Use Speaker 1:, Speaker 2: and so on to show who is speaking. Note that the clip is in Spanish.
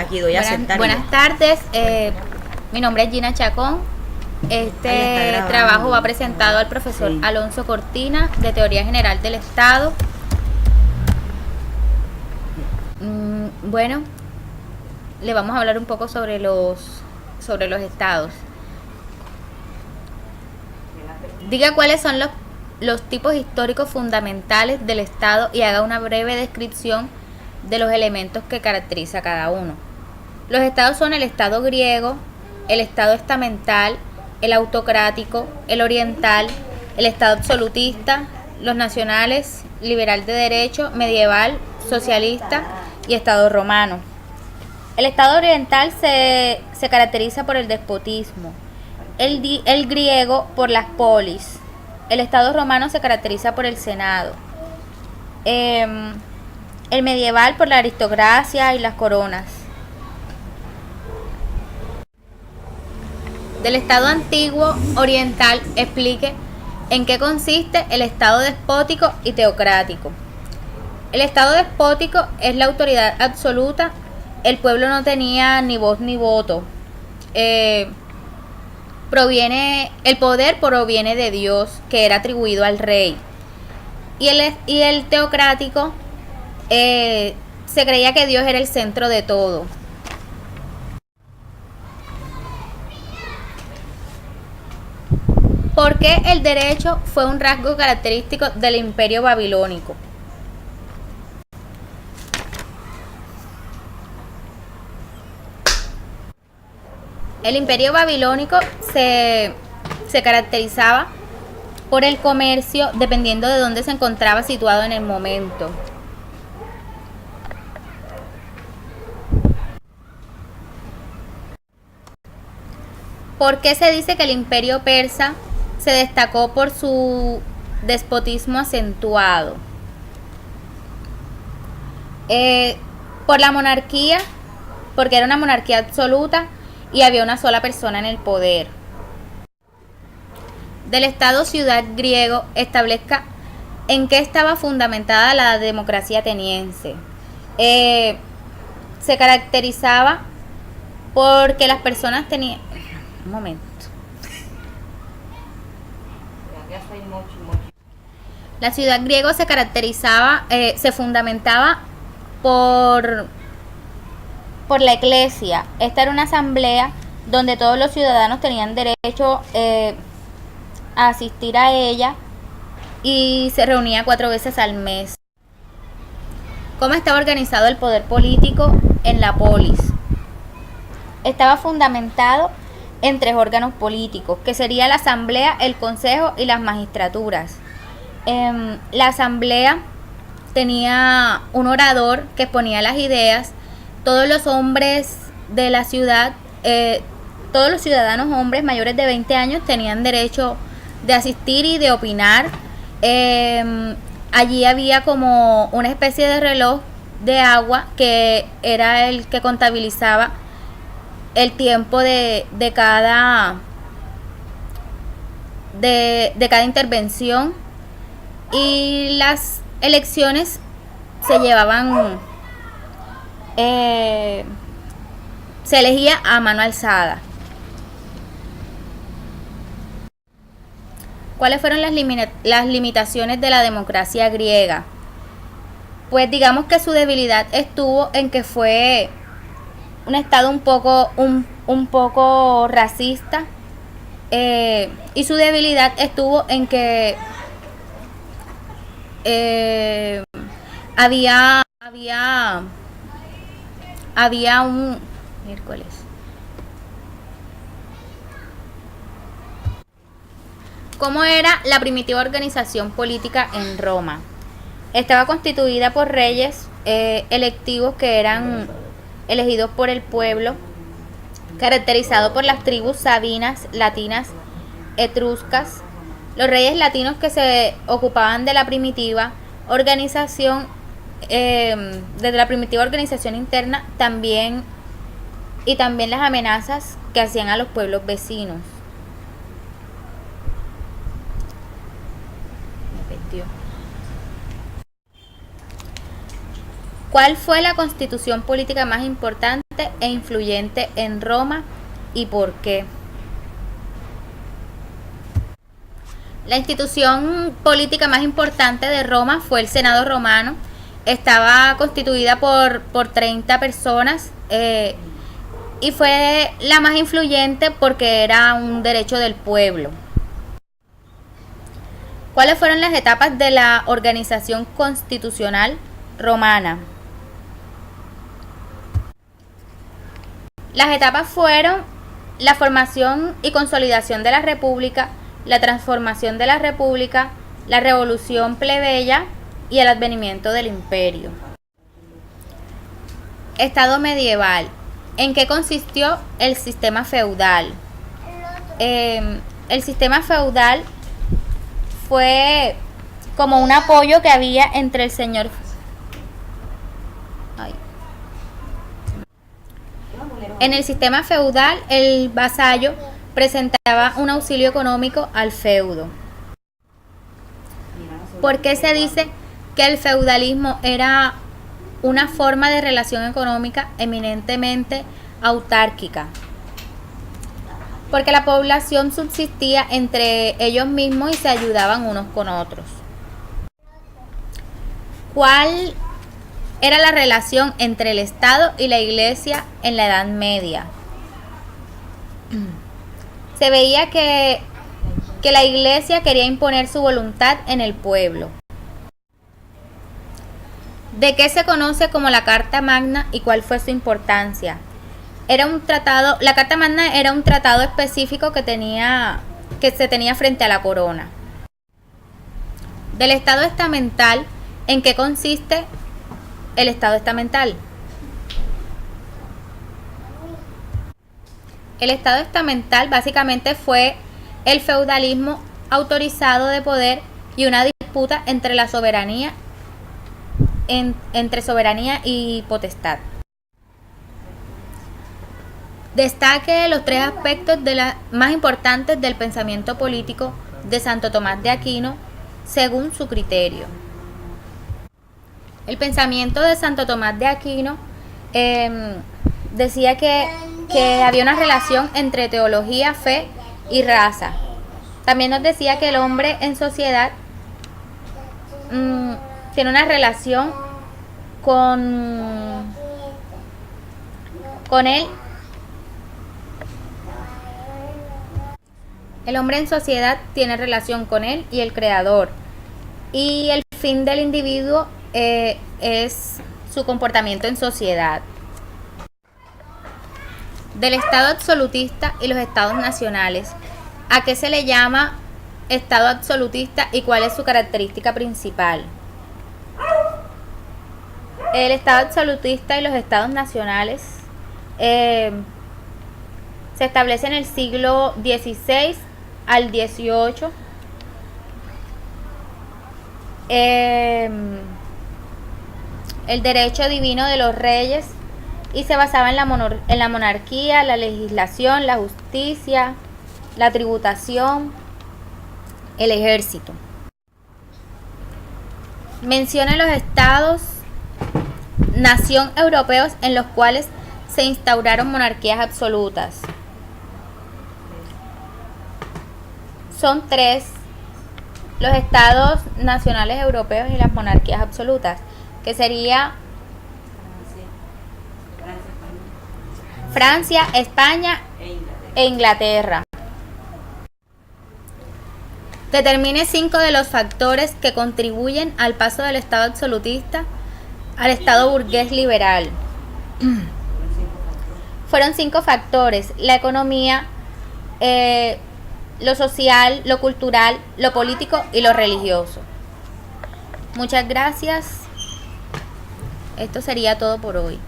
Speaker 1: aquí, doy a aceptar.
Speaker 2: Buenas tardes, mi nombre es Gina Chacón. Este trabajo va presentado al profesor Alonso Cortina, de Teoría General del Estado. Bueno, le vamos a hablar un poco sobre los estados. Diga cuáles son los tipos históricos fundamentales del Estado y haga una breve descripción de los elementos que caracteriza cada uno. Los estados son el Estado griego, el Estado estamental, el autocrático, el oriental, el Estado absolutista, los nacionales, liberal de derecho, medieval, socialista y Estado romano. El Estado oriental se caracteriza por el despotismo, el griego por las polis, el Estado romano se caracteriza por el Senado, el medieval por la aristocracia y las coronas. Del Estado antiguo oriental, explique en qué consiste el Estado despótico y teocrático. El Estado despótico es la autoridad absoluta, el pueblo no tenía ni voz ni voto. El poder proviene de Dios, que era atribuido al rey. Y el teocrático, se creía que Dios era el centro de todo. ¿Por qué el derecho fue un rasgo característico del Imperio Babilónico? El Imperio Babilónico se caracterizaba por el comercio, dependiendo de dónde se encontraba situado en el momento. ¿Por qué se dice que el Imperio Persa se destacó por su despotismo acentuado? Por la monarquía, porque era una monarquía absoluta y había una sola persona en el poder. Del Estado-ciudad griego, establezca en qué estaba fundamentada la democracia ateniense. Se caracterizaba porque las personas tenían... Un momento. La ciudad griega se caracterizaba, se fundamentaba por la iglesia. Esta era una asamblea donde todos los ciudadanos tenían derecho a asistir a ella y se reunía 4 veces al mes. ¿Cómo estaba organizado el poder político en la polis? Estaba fundamentado en 3 órganos políticos, que sería la asamblea, el consejo y las magistraturas. La asamblea tenía un orador que exponía las ideas. Todos los hombres de la ciudad, todos los ciudadanos hombres mayores de 20 años tenían derecho de asistir y de opinar. Allí había como una especie de reloj de agua que era el que contabilizaba el tiempo de cada intervención, y las elecciones se llevaban, se elegía a mano alzada. ¿Cuáles fueron las limitaciones de la democracia griega? Pues digamos que su debilidad estuvo en que fue un estado un poco racista, y su debilidad estuvo en que había un miércoles. ¿Cómo era la primitiva organización política en Roma? Estaba constituida por reyes electivos que eran elegidos por el pueblo, caracterizado por las tribus sabinas, latinas, etruscas. Los reyes latinos que se ocupaban de la primitiva organización, desde la primitiva organización interna, también las amenazas que hacían a los pueblos vecinos. ¿Cuál fue la constitución política más importante importante e influyente en Roma y por qué? La institución política más importante de Roma fue el Senado romano. Estaba constituida por 30 personas y fue la más influyente porque era un derecho del pueblo. ¿Cuáles fueron las etapas de la organización constitucional romana? Las etapas fueron la formación y consolidación de la república, la transformación de la república, la revolución plebeya y el advenimiento del imperio. Estado medieval. ¿En qué consistió el sistema feudal? El sistema feudal fue como un apoyo que había entre el señor. En el sistema feudal, el vasallo presentaba un auxilio económico al feudo. ¿Por qué se dice que el feudalismo era una forma de relación económica eminentemente autárquica? Porque la población subsistía entre ellos mismos y se ayudaban unos con otros. ¿Cuál era la relación entre el Estado y la Iglesia en la Edad Media? Se veía que la Iglesia quería imponer su voluntad en el pueblo. ¿De qué se conoce como la Carta Magna y cuál fue su importancia? La Carta Magna era un tratado específico que se tenía frente a la corona. Del estado estamental, ¿en qué consiste el estado estamental? El estado estamental básicamente fue el feudalismo autorizado de poder y una disputa entre la soberanía entre soberanía y potestad. Destaque los 3 aspectos más importantes del pensamiento político de Santo Tomás de Aquino según su criterio. El pensamiento de Santo Tomás de Aquino decía que había una relación entre teología, fe y raza. También nos decía que el hombre en sociedad tiene una relación con él. El hombre en sociedad tiene relación con él y el creador. Y el fin del individuo es su comportamiento en sociedad. Del estado absolutista y los estados nacionales. ¿A qué se le llama estado absolutista y cuál es su característica principal? El estado absolutista y los estados nacionales se establecen en el siglo XVI al XVIII. El derecho divino de los reyes y se basaba en la monarquía, la legislación, la justicia, la tributación, el ejército. Menciona los estados nación europeos en los cuales se instauraron monarquías absolutas. Son 3 los estados nacionales europeos y las monarquías absolutas, que sería Francia, España e Inglaterra. Determine 5 de los factores que contribuyen al paso del estado absolutista al estado burgués liberal. Fueron 5 factores: la economía, lo social, lo cultural, lo político y lo religioso. Muchas gracias. Esto sería todo por hoy.